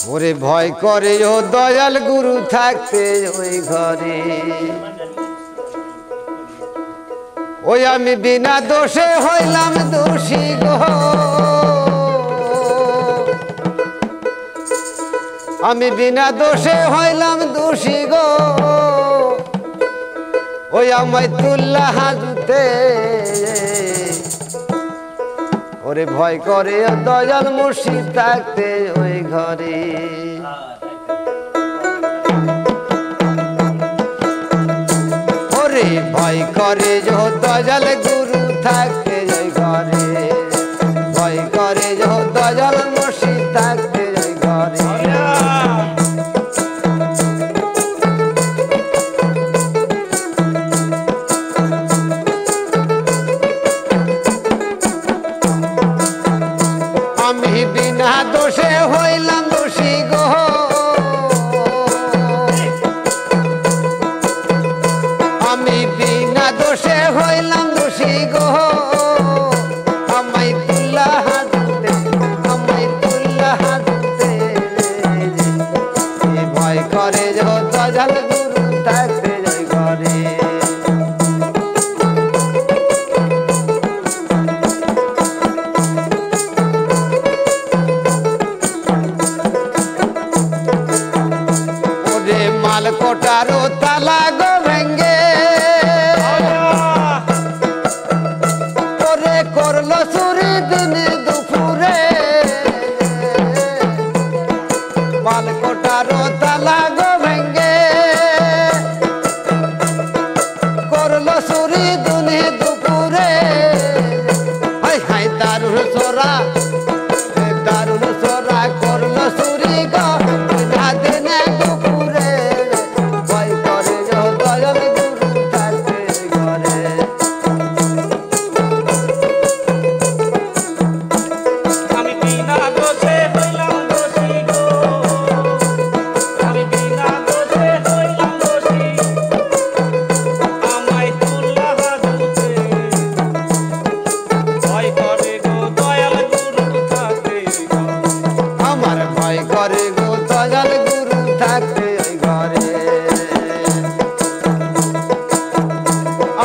ওরে ভয় করে ও দয়াল গুরু থাকতে ওই ঘরে ওই আমি বিনা দোষে হইলাম দোষী গো আমি বিনা দোষে হইলাম দোষী গো ওই আমায় তুল্লা হাজুতে ওরে ভয় করে দয়াল মুর্শিদ থাকতে ওই ঘরে ওরে ভয় করে দয়াল গুরু থাকতে ওই ঘরে ভয় করে দয়াল মুর্শিদ থাকতে ওই ঘরে আমি বিনা দোষে হইলাম দোষী গো আমি বিনা দোষে হইলাম দোষী গো আমায় তুল্লা হাজতে ভয় করে দয়াল গুরু থাকতে যাই ঘরে মালকোটারও তালা গো ভেঙ্গে ওরে করলো চুরি দিনে দুপুরে মালকোটারও তালা গো ভেঙ্গে করলো চুরি দিনে দুপুরে হাই হাই দারুণ চোরা করলো চুরি গো দিনে দুপুরে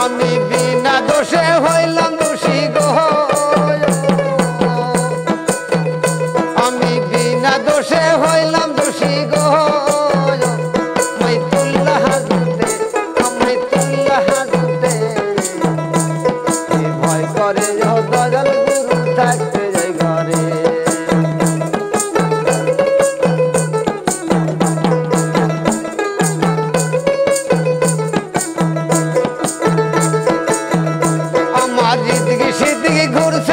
আমি বিনা দোষে হইলাম দোষী গো আমি বিনা দোষে হইলাম দোষী গো আমায় তুল্লা হাজতে ভয় করে দয়াল গুরু থাকতে যাই ঘরে সিদ্দিকি ঘুরছে